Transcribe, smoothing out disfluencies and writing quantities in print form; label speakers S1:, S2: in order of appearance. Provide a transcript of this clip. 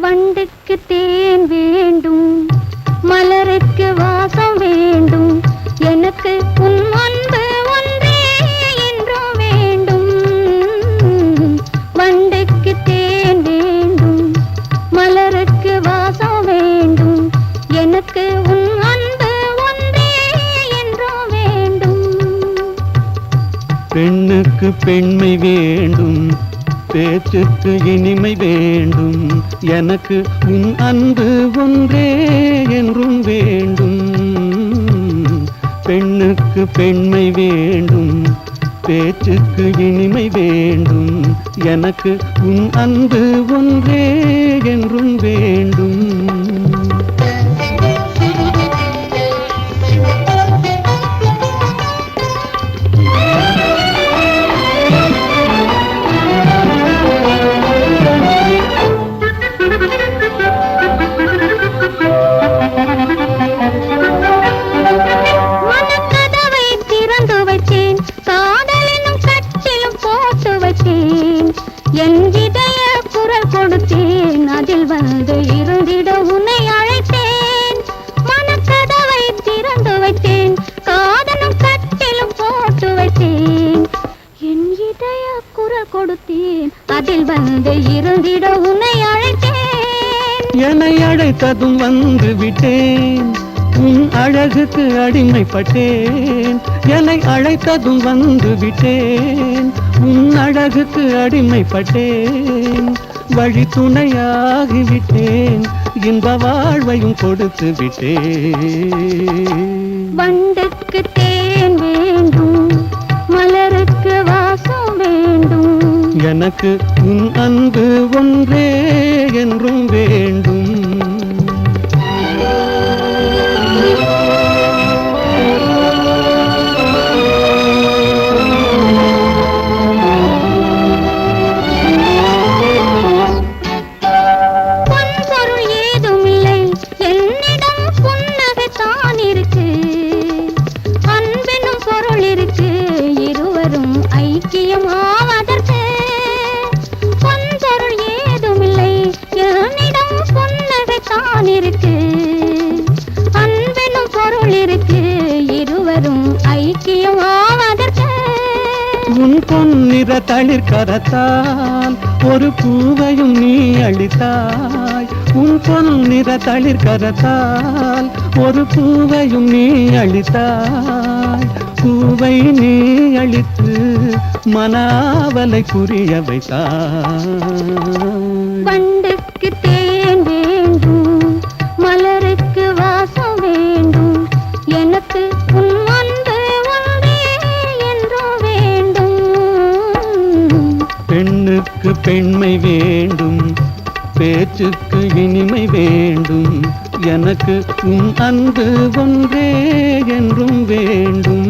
S1: வண்டுக்கு தேன் வேண்டும், மலருக்கு வாசம் வேண்டும், எனக்கு உன் அன்பு ஒன்றே என்றும் வேண்டும். வண்டுக்கு தேன் வேண்டும், மலருக்கு வாசம் வேண்டும், எனக்கு உன் அன்பு ஒன்றே என்றும் வேண்டும்.
S2: பெண்ணுக்கு பெண்மை வேண்டும், பேச்சுக்கு இனிமை வேண்டும், எனக்கு உன் அன்பு ஒன்றே என்றும் வேண்டும். பெண்ணுக்கு பெண்மை வேண்டும், பேச்சுக்கு இனிமை வேண்டும், எனக்கு உன் அன்பு ஒன்றே என்றும் வேண்டும்.
S1: என் இதய குரல் கொடுத்தேன், அதில் வந்து இருந்திட உன்னை அழைத்தேன். மனக்கதவை திறந்து வைத்தேன், காதலும் கட்டிலும் போட்டு வைத்தேன். என் இதய குரல் கொடுத்தேன், அதில் வந்து இருந்திட உன்னை அழைத்தேன்.
S2: என்னை அழைத்ததும் வந்து விட்டேன், உன் அழகுக்கு அடிமைப்பட்டேன். என்னை அழைத்ததும் வந்து விட்டேன், உன் அழகுக்கு அடிமைப்பட்டேன். வழி துணையாகிவிட்டேன், இன்ப வாழ்வையும் கொடுத்து விட்டேன்.
S1: வண்டுக்கு தேன் வேண்டும், மலருக்கு வாசம் வேண்டும்,
S2: எனக்கு உன் அன்பு ஒன்றே என்றும் வேண்டும்.
S1: ஐக்கியமாவதற்கு பொன்பொருள் ஏதுமில்லை, என்னிடம் புன்னகைத்தான் இருக்கு. அன்பெனும் பொருள் இருக்கு, இருவரும் ஐக்கியமாவதற்கு.
S2: உன் பொன்னிற தளிர் கரத்தால் ஒரு பூவையும் நீ அளித்தாய். உன் பொன்னிற தளிர் கரத்தால் ஒரு பூவையும் நீ அளித்தாய். பூவை நீ அளித்து மனாவலை புரிய வைத்தாய்.
S1: வண்டுக்கு தேன் வேண்டும், மலருக்கு வாசம் வேண்டும், எனக்கு உன் அன்பு ஒன்றே என்றும் வேண்டும்.
S2: பெண்ணுக்கு பெண்மை வேண்டும், பேச்சுக்கு இனிமை வேண்டும், எனக்கு உன் அன்பு ஒன்றே என்றும் வேண்டும்.